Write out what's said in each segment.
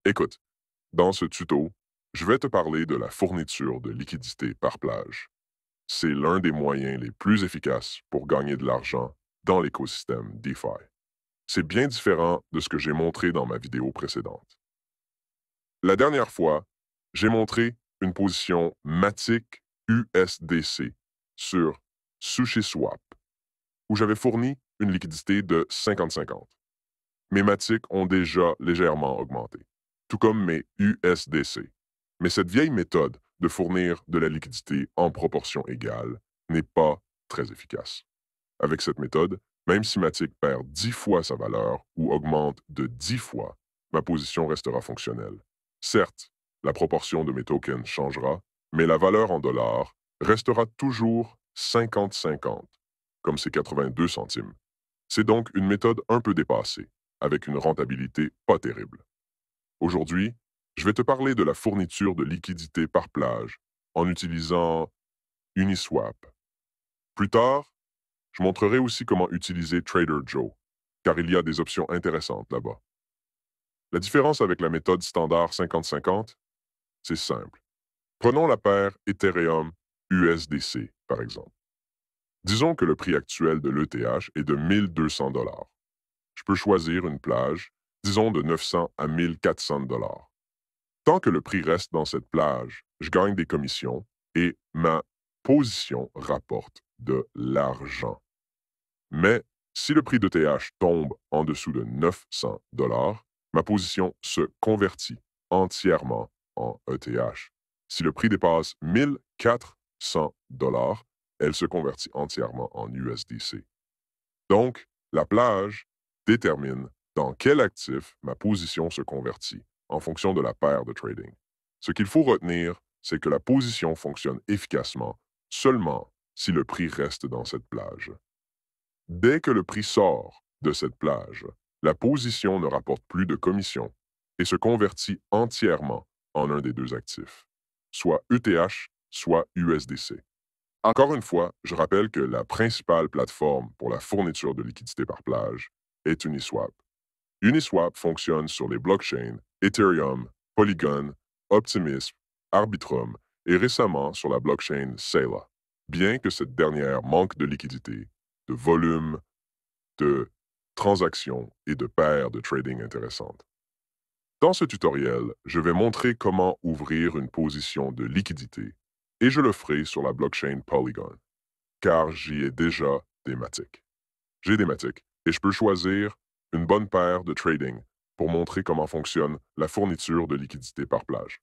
Écoute, dans ce tuto, je vais te parler de la fourniture de liquidités par plage. C'est l'un des moyens les plus efficaces pour gagner de l'argent dans l'écosystème DeFi. C'est bien différent de ce que j'ai montré dans ma vidéo précédente. La dernière fois, j'ai montré une position Matic USDC sur SushiSwap, où j'avais fourni une liquidité de 50-50. Mes Matic ont déjà légèrement augmenté, tout comme mes USDC. Mais cette vieille méthode de fournir de la liquidité en proportion égale n'est pas très efficace. Avec cette méthode, même si Matic perd 10 fois sa valeur ou augmente de 10 fois, ma position restera fonctionnelle. Certes, la proportion de mes tokens changera, mais la valeur en dollars restera toujours 50-50, comme c'est 82 centimes. C'est donc une méthode un peu dépassée, avec une rentabilité pas terrible. Aujourd'hui, je vais te parler de la fourniture de liquidités par plage en utilisant Uniswap. Plus tard, je montrerai aussi comment utiliser Trader Joe, car il y a des options intéressantes là-bas. La différence avec la méthode standard 50-50, c'est simple. Prenons la paire Ethereum USDC, par exemple. Disons que le prix actuel de l'ETH est de 1200 $. Je peux choisir une plage, disons de 900 à 1400 $. Tant que le prix reste dans cette plage, je gagne des commissions et ma position rapporte de l'argent. Mais si le prix de TH tombe en dessous de 900 $, ma position se convertit entièrement en ETH. Si le prix dépasse 1400 $, elle se convertit entièrement en USDC. Donc, la plage détermine dans quel actif ma position se convertit en fonction de la paire de trading. Ce qu'il faut retenir, c'est que la position fonctionne efficacement seulement si le prix reste dans cette plage. Dès que le prix sort de cette plage, la position ne rapporte plus de commission et se convertit entièrement en un des deux actifs, soit ETH, soit USDC. Encore une fois, je rappelle que la principale plateforme pour la fourniture de liquidités par plage est Uniswap. Uniswap fonctionne sur les blockchains Ethereum, Polygon, Optimism, Arbitrum et récemment sur la blockchain Sela, bien que cette dernière manque de liquidité, de volume, de transactions et de paires de trading intéressantes. Dans ce tutoriel, je vais montrer comment ouvrir une position de liquidité et je le ferai sur la blockchain Polygon, car j'y ai déjà des Matic. J'ai des Matic et je peux choisir une bonne paire de trading pour montrer comment fonctionne la fourniture de liquidité par plage.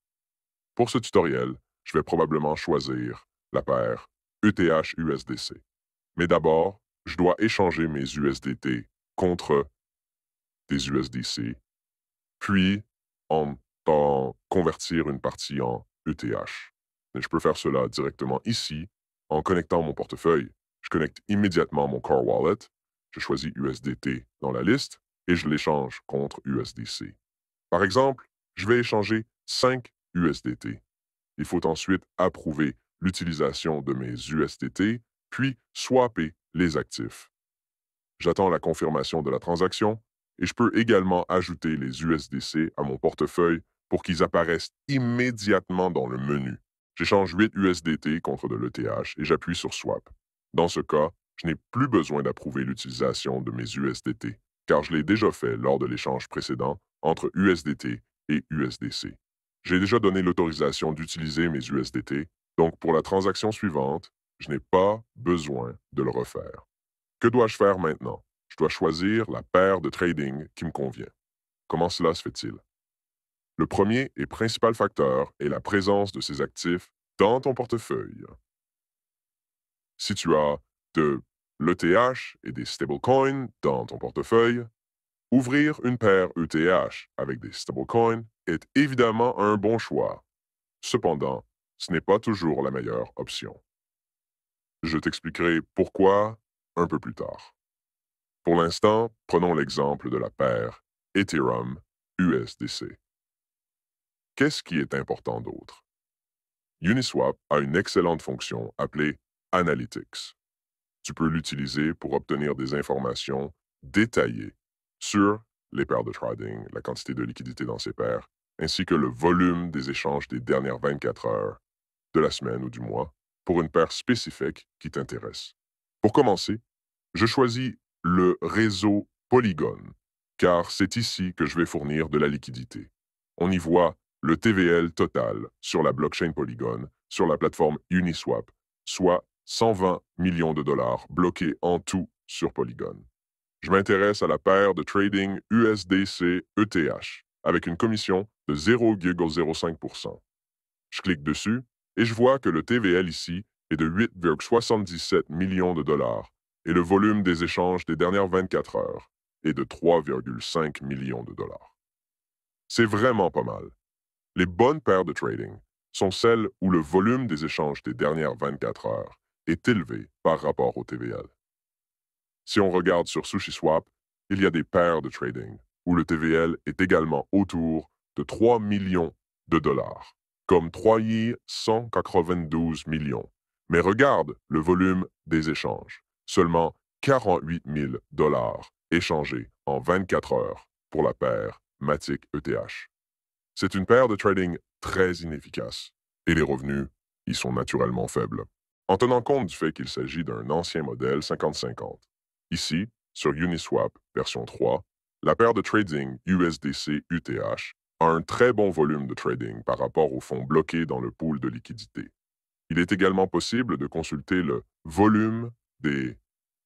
Pour ce tutoriel, je vais probablement choisir la paire ETH-USDC. Mais d'abord, je dois échanger mes USDT contre des USDC, puis en convertir une partie en ETH. Et je peux faire cela directement ici en connectant mon portefeuille. Je connecte immédiatement mon Core Wallet, je choisis USDT dans la liste et je l'échange contre USDC. Par exemple, je vais échanger 5 USDT. Il faut ensuite approuver l'utilisation de mes USDT, puis swapper les actifs. J'attends la confirmation de la transaction et je peux également ajouter les USDC à mon portefeuille pour qu'ils apparaissent immédiatement dans le menu. J'échange 8 USDT contre de l'ETH et j'appuie sur Swap. Dans ce cas, je n'ai plus besoin d'approuver l'utilisation de mes USDT, car je l'ai déjà fait lors de l'échange précédent entre USDT et USDC. J'ai déjà donné l'autorisation d'utiliser mes USDT, donc pour la transaction suivante, je n'ai pas besoin de le refaire. Que dois-je faire maintenant? Je dois choisir la paire de trading qui me convient. Comment cela se fait-il? Le premier et principal facteur est la présence de ces actifs dans ton portefeuille. Si tu as de l'ETH et des stablecoins dans ton portefeuille, ouvrir une paire ETH avec des stablecoins est évidemment un bon choix. Cependant, ce n'est pas toujours la meilleure option. Je t'expliquerai pourquoi un peu plus tard. Pour l'instant, prenons l'exemple de la paire Ethereum-USDC. Qu'est-ce qui est important d'autre? Uniswap a une excellente fonction appelée Analytics. Tu peux l'utiliser pour obtenir des informations détaillées sur les paires de trading, la quantité de liquidité dans ces paires, ainsi que le volume des échanges des dernières 24 heures, de la semaine ou du mois, pour une paire spécifique qui t'intéresse. Pour commencer, je choisis le réseau Polygon, car c'est ici que je vais fournir de la liquidité. On y voit le TVL total sur la blockchain Polygon, sur la plateforme Uniswap, soit 120 millions de dollars bloqués en tout sur Polygon. Je m'intéresse à la paire de trading USDC-ETH, avec une commission de 0,05%. Je clique dessus et je vois que le TVL ici est de 8,77 millions de dollars et le volume des échanges des dernières 24 heures est de 3,5 millions de dollars. C'est vraiment pas mal. Les bonnes paires de trading sont celles où le volume des échanges des dernières 24 heures est élevé par rapport au TVL. Si on regarde sur SushiSwap, il y a des paires de trading où le TVL est également autour de 3 millions de dollars, comme 392 millions. Mais regarde le volume des échanges. Seulement 48 000 dollars échangés en 24 heures pour la paire Matic ETH. C'est une paire de trading très inefficace et les revenus y sont naturellement faibles. En tenant compte du fait qu'il s'agit d'un ancien modèle 50-50. Ici, sur Uniswap version 3, la paire de trading USDC-UTH a un très bon volume de trading par rapport aux fonds bloqués dans le pool de liquidité. Il est également possible de consulter le volume des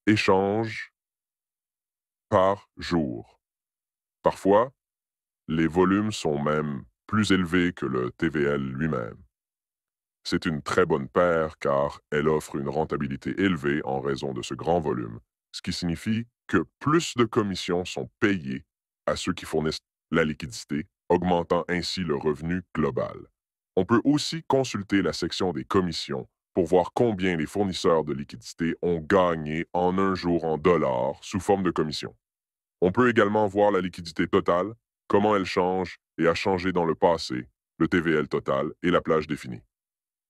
échanges par jour. Parfois, les volumes sont même plus élevés que le TVL lui-même. C'est une très bonne paire car elle offre une rentabilité élevée en raison de ce grand volume, ce qui signifie que plus de commissions sont payées à ceux qui fournissent la liquidité, augmentant ainsi le revenu global. On peut aussi consulter la section des commissions pour voir combien les fournisseurs de liquidité ont gagné en un jour en dollars sous forme de commission. On peut également voir la liquidité totale, comment elle change et a changé dans le passé, le TVL total et la plage définie.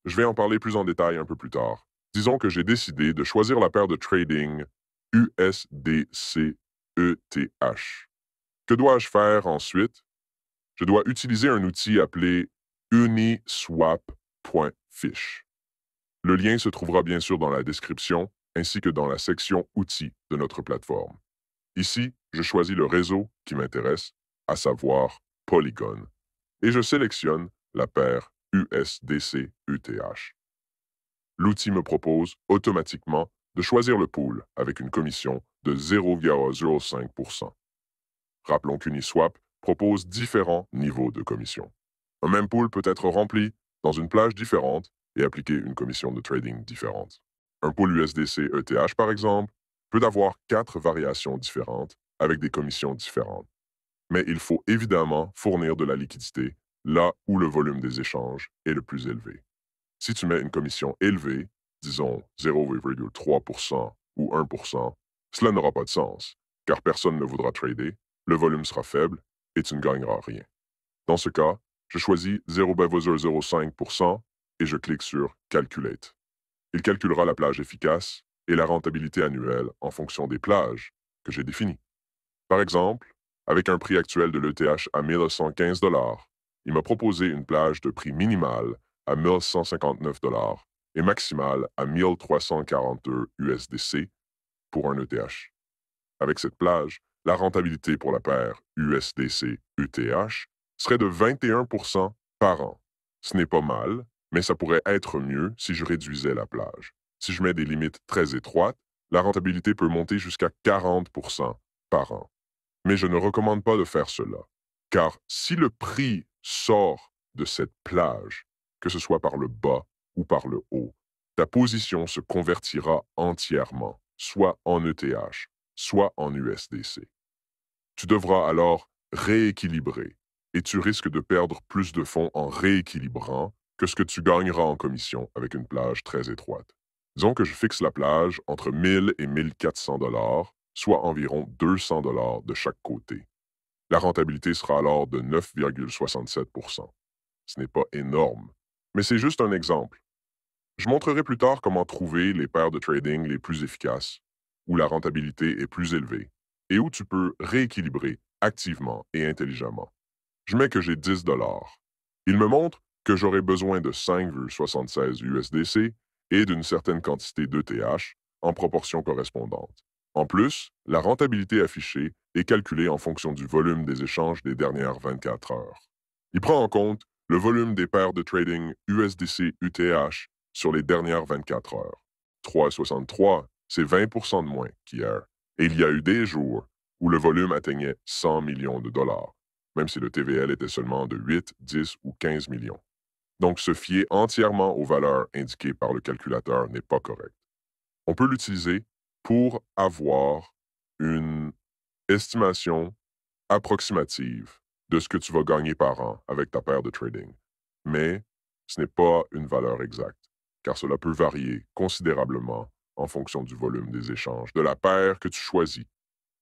Je vais en parler plus en détail un peu plus tard. Disons que j'ai décidé de choisir la paire de trading USDC-ETH. Que dois-je faire ensuite? Je dois utiliser un outil appelé uniswap.fish. Le lien se trouvera bien sûr dans la description ainsi que dans la section outils de notre plateforme. Ici, je choisis le réseau qui m'intéresse, à savoir Polygon, et je sélectionne la paire USDC-ETH. L'outil me propose automatiquement de choisir le pool avec une commission de 0,05%. Rappelons qu'Uniswap propose différents niveaux de commission. Un même pool peut être rempli dans une plage différente et appliquer une commission de trading différente. Un pool USDC-ETH, par exemple, peut avoir 4 variations différentes avec des commissions différentes. Mais il faut évidemment fournir de la liquidité là où le volume des échanges est le plus élevé. Si tu mets une commission élevée, disons 0,3% ou 1%, cela n'aura pas de sens, car personne ne voudra trader, le volume sera faible et tu ne gagneras rien. Dans ce cas, je choisis 0,005% et je clique sur Calculate. Il calculera la plage efficace et la rentabilité annuelle en fonction des plages que j'ai définies. Par exemple, avec un prix actuel de l'ETH à 1115 $, il m'a proposé une plage de prix minimal à 1159 $ et maximale à 1342 USDC pour un ETH. Avec cette plage, la rentabilité pour la paire USDC-ETH serait de 21% par an. Ce n'est pas mal, mais ça pourrait être mieux si je réduisais la plage. Si je mets des limites très étroites, la rentabilité peut monter jusqu'à 40% par an. Mais je ne recommande pas de faire cela, car si le prix sort de cette plage, que ce soit par le bas ou par le haut, ta position se convertira entièrement, soit en ETH, soit en USDC. Tu devras alors rééquilibrer et tu risques de perdre plus de fonds en rééquilibrant que ce que tu gagneras en commission avec une plage très étroite. Disons que je fixe la plage entre 1000 et 1400 $, soit environ 200 $ de chaque côté. La rentabilité sera alors de 9,67%. Ce n'est pas énorme, mais c'est juste un exemple. Je montrerai plus tard comment trouver les paires de trading les plus efficaces, où la rentabilité est plus élevée et où tu peux rééquilibrer activement et intelligemment. Je mets que j'ai 10 dollars. Il me montre que j'aurai besoin de 5,76 USDC et d'une certaine quantité d'ETH en proportion correspondante. En plus, la rentabilité affichée est calculée en fonction du volume des échanges des dernières 24 heures. Il prend en compte le volume des paires de trading USDC-UTH sur les dernières 24 heures. 3,63, c'est 20 de moins qu'hier. Et il y a eu des jours où le volume atteignait 100 millions de dollars, même si le TVL était seulement de 8, 10 ou 15 millions. Donc, se fier entièrement aux valeurs indiquées par le calculateur n'est pas correct. On peut l'utiliser pour avoir une estimation approximative de ce que tu vas gagner par an avec ta paire de trading. Mais ce n'est pas une valeur exacte, car cela peut varier considérablement en fonction du volume des échanges de la paire que tu choisis.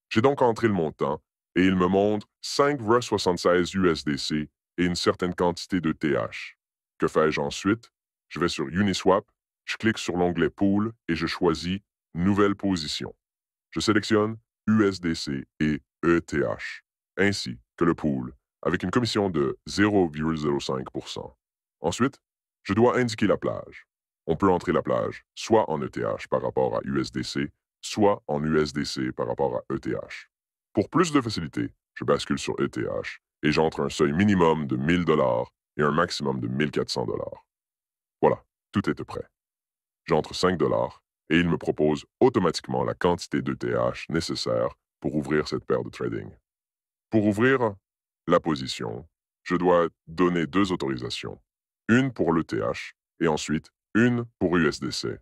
J'ai donc entré le montant et il me montre 5,76 USDC et une certaine quantité de TH. Que fais-je ensuite? Je vais sur Uniswap, je clique sur l'onglet Pool et je choisis Nouvelle position. Je sélectionne USDC et ETH, ainsi que le pool, avec une commission de 0,05%. Ensuite, je dois indiquer la plage. On peut entrer la plage soit en ETH par rapport à USDC, soit en USDC par rapport à ETH. Pour plus de facilité, je bascule sur ETH et j'entre un seuil minimum de 1000 dollars et un maximum de 1400 dollars. Voilà, tout est prêt. J'entre 5 dollars et il me propose automatiquement la quantité d'ETH nécessaire pour ouvrir cette paire de trading. Pour ouvrir la position, je dois donner deux autorisations, une pour l'ETH et ensuite une pour USDC.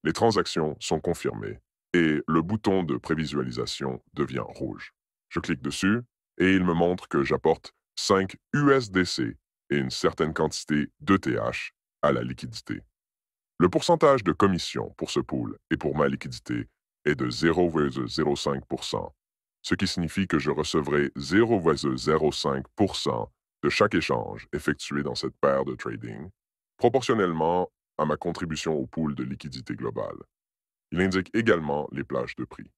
Les transactions sont confirmées et le bouton de prévisualisation devient rouge. Je clique dessus et il me montre que j'apporte 5 USDC et une certaine quantité d'ETH à la liquidité. Le pourcentage de commission pour ce pool et pour ma liquidité est de 0,05%, ce qui signifie que je recevrai 0,05% de chaque échange effectué dans cette paire de trading, proportionnellement à ma contribution au pool de liquidité globale. Il indique également les plages de prix.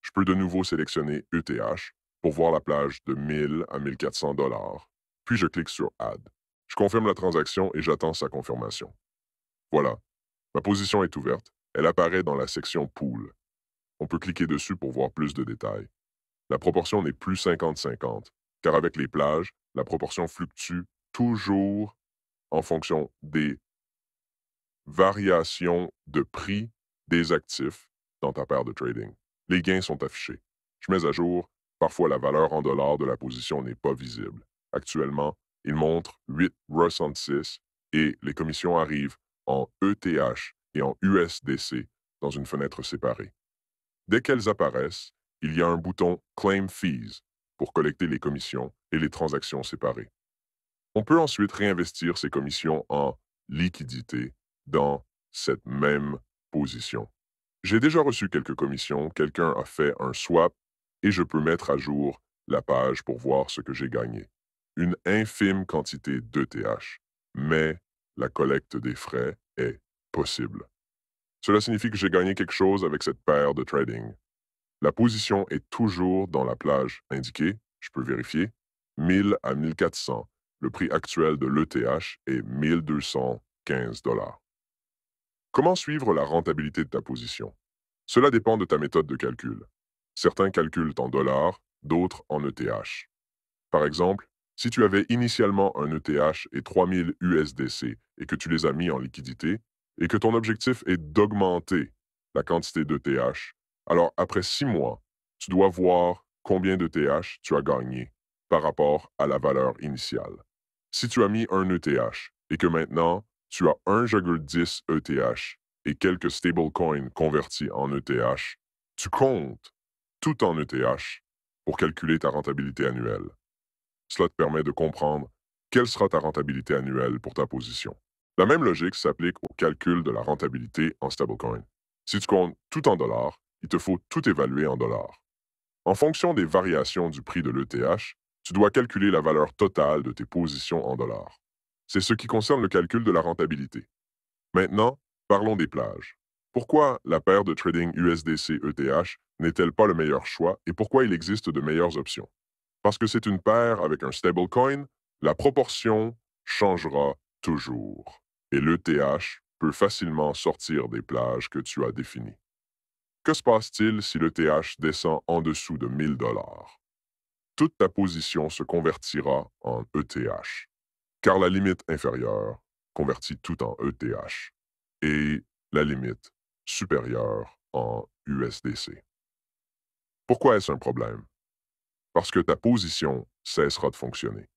Je peux de nouveau sélectionner ETH pour voir la plage de 1000 à 1400 dollars, puis je clique sur Add. Je confirme la transaction et j'attends sa confirmation. Voilà, ma position est ouverte. Elle apparaît dans la section Pool. On peut cliquer dessus pour voir plus de détails. La proportion n'est plus 50-50, car avec les plages, la proportion fluctue toujours en fonction des variations de prix des actifs dans ta paire de trading. Les gains sont affichés. Je mets à jour, parfois la valeur en dollars de la position n'est pas visible. Actuellement, il montre 8,66 et les commissions arrivent en ETH et en USDC dans une fenêtre séparée. Dès qu'elles apparaissent, il y a un bouton Claim Fees pour collecter les commissions et les transactions séparées. On peut ensuite réinvestir ces commissions en liquidité dans cette même position. J'ai déjà reçu quelques commissions, quelqu'un a fait un swap et je peux mettre à jour la page pour voir ce que j'ai gagné. Une infime quantité d'ETH, mais la collecte des frais est possible. Cela signifie que j'ai gagné quelque chose avec cette paire de trading. La position est toujours dans la plage indiquée, je peux vérifier, 1000 à 1400. Le prix actuel de l'ETH est 1215 dollars. Comment suivre la rentabilité de ta position? Cela dépend de ta méthode de calcul. Certains calculent en dollars, d'autres en ETH. Par exemple, si tu avais initialement un ETH et 3000 USDC et que tu les as mis en liquidité, et que ton objectif est d'augmenter la quantité d'ETH, alors après 6 mois, tu dois voir combien d'ETH tu as gagné par rapport à la valeur initiale. Si tu as mis un ETH et que maintenant tu as 1,10 ETH et quelques stablecoins convertis en ETH, tu comptes tout en ETH pour calculer ta rentabilité annuelle. Cela te permet de comprendre quelle sera ta rentabilité annuelle pour ta position. La même logique s'applique au calcul de la rentabilité en stablecoin. Si tu comptes tout en dollars, il te faut tout évaluer en dollars. En fonction des variations du prix de l'ETH, tu dois calculer la valeur totale de tes positions en dollars. C'est ce qui concerne le calcul de la rentabilité. Maintenant, parlons des plages. Pourquoi la paire de trading USDC-ETH n'est-elle pas le meilleur choix et pourquoi il existe de meilleures options? Parce que c'est une paire avec un stablecoin, la proportion changera toujours. Et l'ETH peut facilement sortir des plages que tu as définies. Que se passe-t-il si l'ETH descend en dessous de 1000 $? Toute ta position se convertira en ETH, car la limite inférieure convertit tout en ETH et la limite supérieure en USDC. Pourquoi est-ce un problème? Parce que ta position cessera de fonctionner.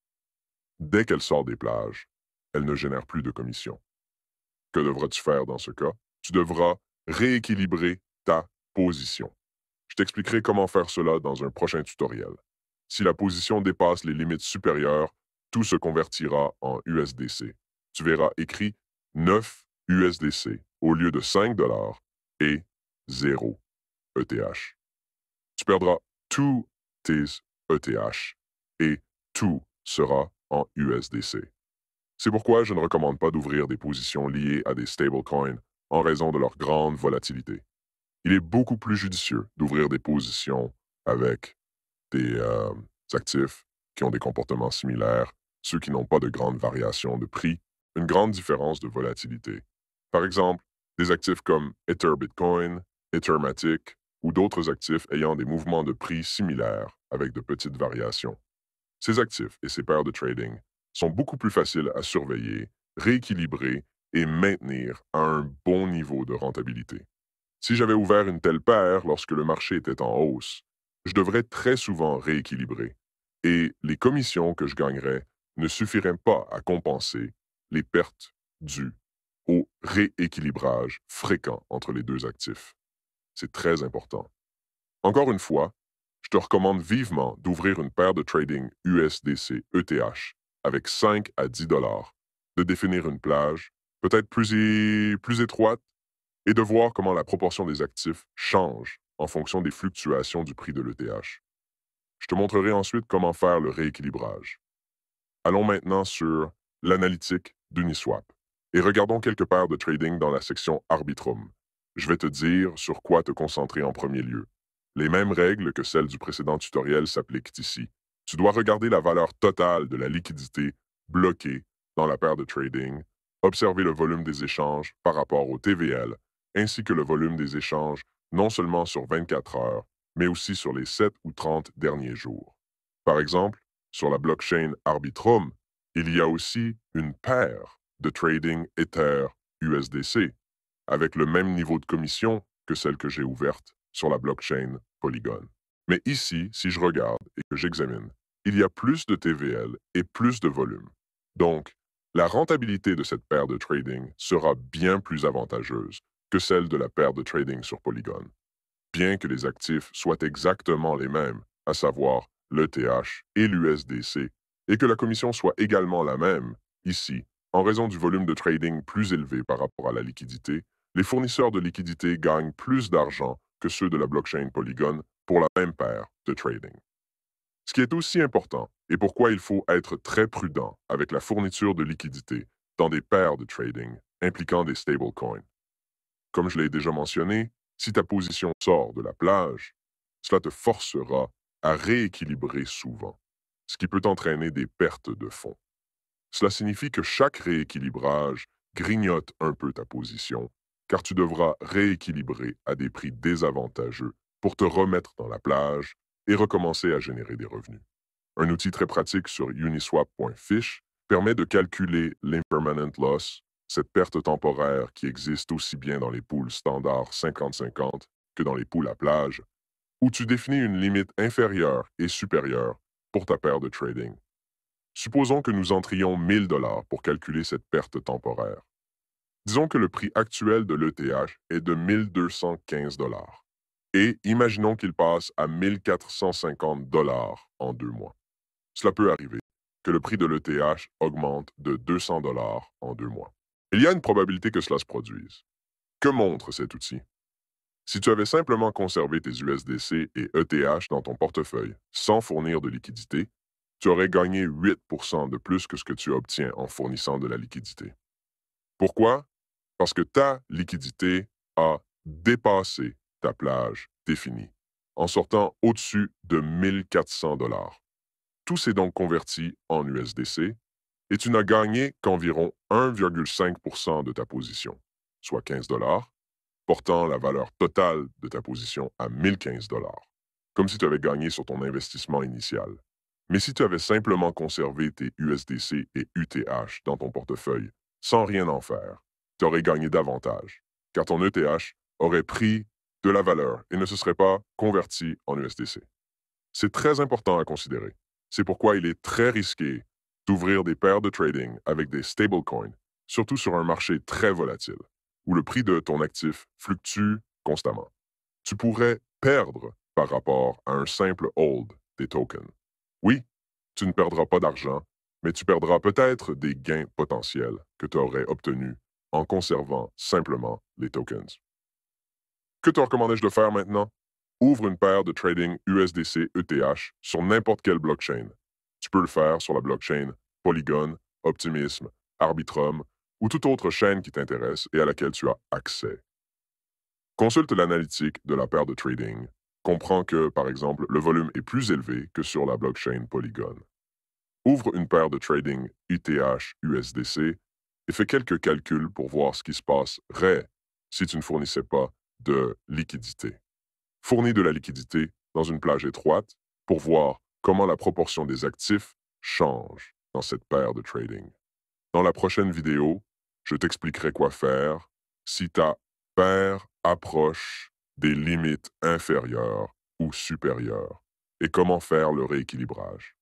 Dès qu'elle sort des plages, elle ne génère plus de commission. Que devras-tu faire dans ce cas? Tu devras rééquilibrer ta position. Je t'expliquerai comment faire cela dans un prochain tutoriel. Si la position dépasse les limites supérieures, tout se convertira en USDC. Tu verras écrit 9 USDC au lieu de 5 $ et 0 ETH. Tu perdras tous tes ETH et tout sera en USDC. C'est pourquoi je ne recommande pas d'ouvrir des positions liées à des stablecoins en raison de leur grande volatilité. Il est beaucoup plus judicieux d'ouvrir des positions avec des actifs qui ont des comportements similaires, ceux qui n'ont pas de grandes variations de prix, une grande différence de volatilité. Par exemple, des actifs comme Ether Bitcoin, Ethermatic ou d'autres actifs ayant des mouvements de prix similaires avec de petites variations. Ces actifs et ces paires de trading sont beaucoup plus faciles à surveiller, rééquilibrer et maintenir à un bon niveau de rentabilité. Si j'avais ouvert une telle paire lorsque le marché était en hausse, je devrais très souvent rééquilibrer et les commissions que je gagnerais ne suffiraient pas à compenser les pertes dues au rééquilibrage fréquent entre les deux actifs. C'est très important. Encore une fois, je te recommande vivement d'ouvrir une paire de trading USDC ETH avec 5 à 10 $, de définir une plage, peut-être plus étroite, et de voir comment la proportion des actifs change en fonction des fluctuations du prix de l'ETH. Je te montrerai ensuite comment faire le rééquilibrage. Allons maintenant sur l'analytique d'Uniswap et regardons quelques paires de trading dans la section Arbitrum. Je vais te dire sur quoi te concentrer en premier lieu. Les mêmes règles que celles du précédent tutoriel s'appliquent ici. Tu dois regarder la valeur totale de la liquidité bloquée dans la paire de trading, observer le volume des échanges par rapport au TVL, ainsi que le volume des échanges non seulement sur 24 heures, mais aussi sur les 7 ou 30 derniers jours. Par exemple, sur la blockchain Arbitrum, il y a aussi une paire de trading Ether USDC avec le même niveau de commission que celle que j'ai ouverte sur la blockchain Polygon. Mais ici, si je regarde et que j'examine, il y a plus de TVL et plus de volume. Donc, la rentabilité de cette paire de trading sera bien plus avantageuse que celle de la paire de trading sur Polygon. Bien que les actifs soient exactement les mêmes, à savoir l'ETH et l'USDC, et que la commission soit également la même, ici, en raison du volume de trading plus élevé par rapport à la liquidité, les fournisseurs de liquidité gagnent plus d'argent que ceux de la blockchain Polygon pour la même paire de trading. Ce qui est aussi important et pourquoi il faut être très prudent avec la fourniture de liquidité dans des paires de trading impliquant des stablecoins. Comme je l'ai déjà mentionné, si ta position sort de la plage, cela te forcera à rééquilibrer souvent, ce qui peut entraîner des pertes de fonds. Cela signifie que chaque rééquilibrage grignote un peu ta position, car tu devras rééquilibrer à des prix désavantageux pour te remettre dans la plage et recommencer à générer des revenus. Un outil très pratique sur uniswap.fish permet de calculer l'impermanent loss, cette perte temporaire qui existe aussi bien dans les poules standards 50-50 que dans les poules à plage, où tu définis une limite inférieure et supérieure pour ta paire de trading. Supposons que nous entrions 1000 $ pour calculer cette perte temporaire. Disons que le prix actuel de l'ETH est de 1215 $. Et imaginons qu'il passe à 1450 $ en 2 mois. Cela peut arriver que le prix de l'ETH augmente de 200 $ en 2 mois. Il y a une probabilité que cela se produise. Que montre cet outil? Si tu avais simplement conservé tes USDC et ETH dans ton portefeuille sans fournir de liquidité, tu aurais gagné 8% de plus que ce que tu obtiens en fournissant de la liquidité. Pourquoi? Parce que ta liquidité a dépassé ta plage définie en sortant au-dessus de 1400 $. Tout s'est donc converti en USDC et tu n'as gagné qu'environ 1,5% de ta position, soit 15 dollars, portant la valeur totale de ta position à 1015 dollars, comme si tu avais gagné sur ton investissement initial. Mais si tu avais simplement conservé tes USDC et UTH dans ton portefeuille sans rien en faire, tu aurais gagné davantage, car ton ETH aurait pris de la valeur et ne se serait pas converti en USDC. C'est très important à considérer. C'est pourquoi il est très risqué d'ouvrir des paires de trading avec des stablecoins, surtout sur un marché très volatile, où le prix de ton actif fluctue constamment. Tu pourrais perdre par rapport à un simple hold des tokens. Oui, tu ne perdras pas d'argent, mais tu perdras peut-être des gains potentiels que tu aurais obtenus en conservant simplement les tokens. Que te recommandais-je de faire maintenant? Ouvre une paire de trading USDC ETH sur n'importe quelle blockchain. Tu peux le faire sur la blockchain Polygon, Optimism, Arbitrum ou toute autre chaîne qui t'intéresse et à laquelle tu as accès. Consulte l'analytique de la paire de trading. Comprends que, par exemple, le volume est plus élevé que sur la blockchain Polygon. Ouvre une paire de trading ETH USDC et fais quelques calculs pour voir ce qui se passerait si tu ne fournissais pas de liquidité. Fournis de la liquidité dans une plage étroite pour voir comment la proportion des actifs change dans cette paire de trading. Dans la prochaine vidéo, je t'expliquerai quoi faire si ta paire approche des limites inférieures ou supérieures et comment faire le rééquilibrage.